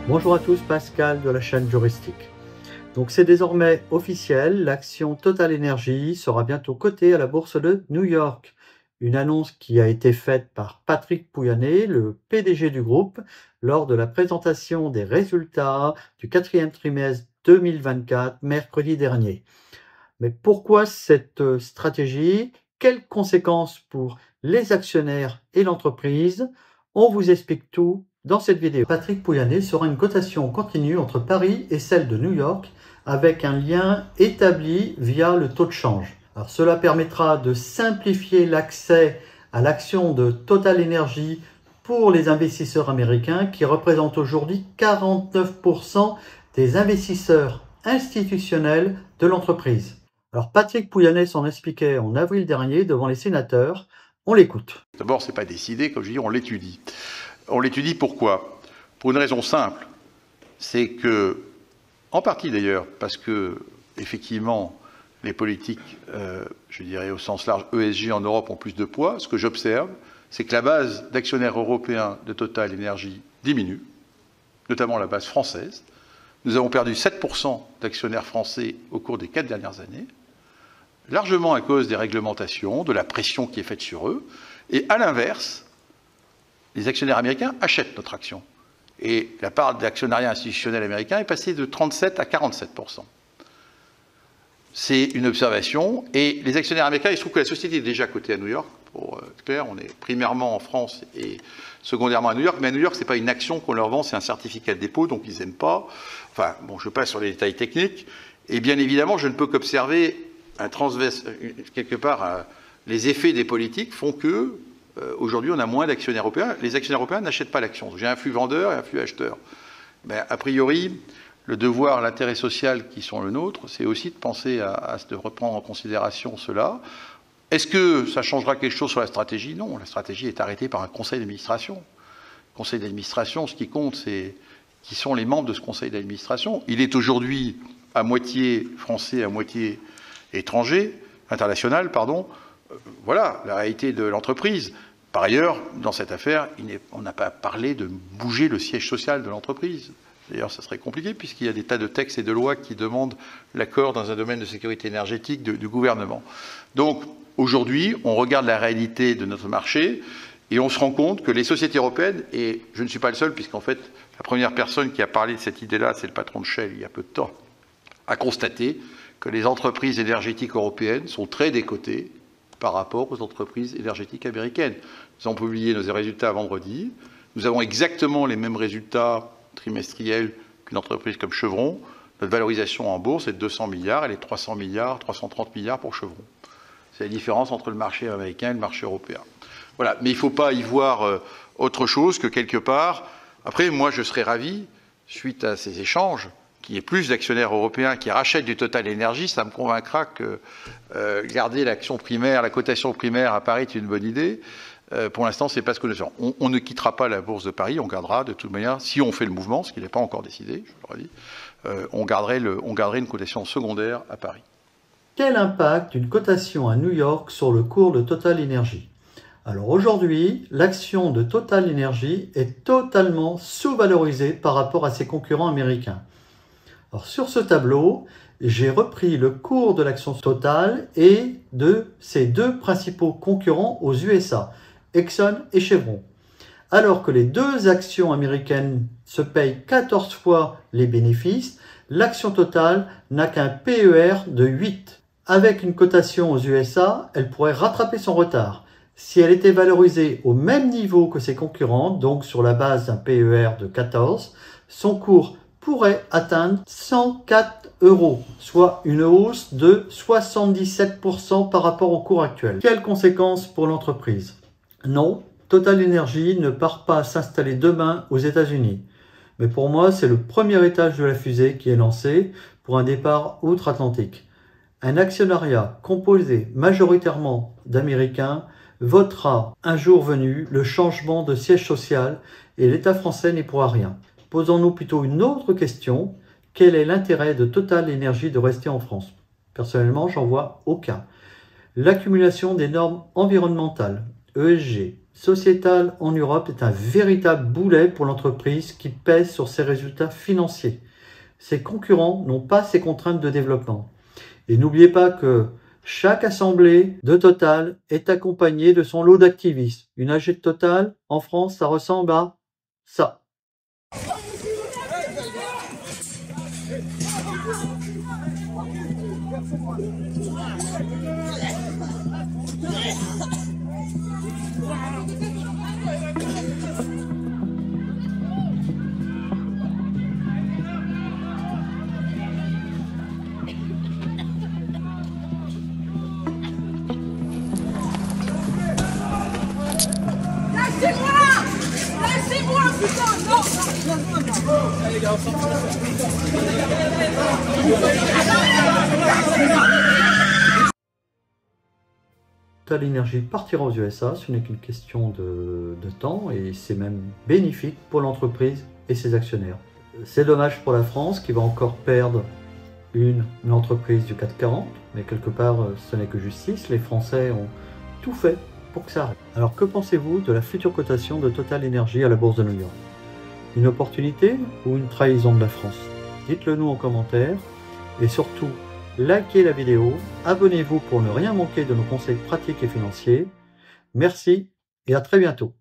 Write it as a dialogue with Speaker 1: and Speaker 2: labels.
Speaker 1: Bonjour à tous, Pascal de la chaîne Juristique. Donc c'est désormais officiel, l'action Total Energy sera bientôt cotée à la bourse de New York. Une annonce qui a été faite par Patrick Pouyanné, le PDG du groupe, lors de la présentation des résultats du quatrième trimestre 2024, mercredi dernier. Mais pourquoi cette stratégie? Quelles conséquences pour les actionnaires et l'entreprise? On vous explique tout dans cette vidéo. Patrick Pouyanné sera une cotation continue entre Paris et celle de New York avec un lien établi via le taux de change. Alors, cela permettra de simplifier l'accès à l'action de Total Energy pour les investisseurs américains qui représentent aujourd'hui 49% des investisseurs institutionnels de l'entreprise. Alors Patrick Pouyanné s'en expliquait en avril dernier devant les sénateurs. On l'écoute.
Speaker 2: D'abord, ce n'est pas décidé, comme je dis, on l'étudie. On l'étudie pourquoi? Pour une raison simple, c'est que, en partie d'ailleurs, parce que, effectivement, les politiques, je dirais au sens large, ESG en Europe ont plus de poids. Ce que j'observe, c'est que la base d'actionnaires européens de Total Energy diminue, notamment la base française. Nous avons perdu 7% d'actionnaires français au cours des 4 dernières années, largement à cause des réglementations, de la pression qui est faite sur eux. Et à l'inverse, les actionnaires américains achètent notre action. Et la part d'actionnariat institutionnel américain est passée de 37 à 47%. C'est une observation. Et les actionnaires américains, il se trouve que la société est déjà cotée à New York. Pour être clair, on est primairement en France et secondairement à New York. Mais à New York, ce n'est pas une action qu'on leur vend, c'est un certificat de dépôt, donc ils n'aiment pas. Enfin, bon, je passe sur les détails techniques. Et bien évidemment, je ne peux qu'observer quelque part, les effets des politiques font que aujourd'hui, on a moins d'actionnaires européens. Les actionnaires européens n'achètent pas l'action. J'ai un flux vendeur et un flux acheteur. Mais a priori, le devoir, l'intérêt social qui sont le nôtre, c'est aussi de penser de reprendre en considération cela. Est-ce que ça changera quelque chose sur la stratégie? Non, la stratégie est arrêtée par un conseil d'administration. Le conseil d'administration, ce qui compte, c'est qui sont les membres de ce conseil d'administration. Il est aujourd'hui à moitié français, à moitié international, pardon. Voilà la réalité de l'entreprise. Par ailleurs, dans cette affaire, on n'a pas parlé de bouger le siège social de l'entreprise. D'ailleurs, ça serait compliqué puisqu'il y a des tas de textes et de lois qui demandent l'accord dans un domaine de sécurité énergétique du gouvernement. Donc, aujourd'hui, on regarde la réalité de notre marché et on se rend compte que les sociétés européennes, et je ne suis pas le seul puisqu'en fait, la première personne qui a parlé de cette idée-là, c'est le patron de Shell il y a peu de temps, a constaté que les entreprises énergétiques européennes sont très décotées par rapport aux entreprises énergétiques américaines. Nous avons publié nos résultats vendredi. Nous avons exactement les mêmes résultats trimestriels qu'une entreprise comme Chevron. Notre valorisation en bourse est de 200 milliards, elle est 300 milliards, 330 milliards pour Chevron. C'est la différence entre le marché américain et le marché européen. Voilà, mais il ne faut pas y voir autre chose que quelque part. Après, moi, je serais ravi, suite à ces échanges, qu'il y ait plus d'actionnaires européens qui rachètent du Total Energy, ça me convaincra que garder l'action primaire, la cotation primaire à Paris est une bonne idée. Pour l'instant, c'est pas ce que nous faisons. On ne quittera pas la bourse de Paris, on gardera de toute manière, si on fait le mouvement, ce qui n'est pas encore décidé, je vous le redis, on garderait une cotation secondaire à Paris.
Speaker 1: Quel impact une cotation à New York sur le cours de Total Energy? Alors aujourd'hui, l'action de Total Energy est totalement sous-valorisée par rapport à ses concurrents américains. Alors sur ce tableau, j'ai repris le cours de l'action Total et de ses deux principaux concurrents aux USA, Exxon et Chevron. Alors que les deux actions américaines se payent 14 fois les bénéfices, l'action Total n'a qu'un PER de 8. Avec une cotation aux USA, elle pourrait rattraper son retard. Si elle était valorisée au même niveau que ses concurrents, donc sur la base d'un PER de 14, son cours pourrait atteindre 104 €, soit une hausse de 77% par rapport au cours actuel. Quelles conséquences pour l'entreprise? Non, Total Energy ne part pas s'installer demain aux États-Unis. Mais pour moi, c'est le premier étage de la fusée qui est lancé pour un départ outre-Atlantique. Un actionnariat composé majoritairement d'Américains votera un jour venu le changement de siège social et l'État français n'y pourra rien. Posons-nous plutôt une autre question. Quel est l'intérêt de Total Energy de rester en France? Personnellement, j'en vois aucun. L'accumulation des normes environnementales, ESG, Sociétal en Europe est un véritable boulet pour l'entreprise qui pèse sur ses résultats financiers. Ses concurrents n'ont pas ces contraintes de développement. Et n'oubliez pas que chaque assemblée de Total est accompagnée de son lot d'activistes. Une AG de Total, en France, ça ressemble à ça.
Speaker 3: Lâchez-moi, putain, non. Allez, gars, on s'en fout.
Speaker 1: Total Energy partira aux USA, ce n'est qu'une question de temps et c'est même bénéfique pour l'entreprise et ses actionnaires. C'est dommage pour la France qui va encore perdre une entreprise du CAC 40, mais quelque part ce n'est que justice, les Français ont tout fait pour que ça arrive. Alors que pensez-vous de la future cotation de Total Energy à la Bourse de New York? Une opportunité ou une trahison de la France? Dites-le nous en commentaire et surtout, likez la vidéo, abonnez-vous pour ne rien manquer de nos conseils pratiques et financiers. Merci et à très bientôt.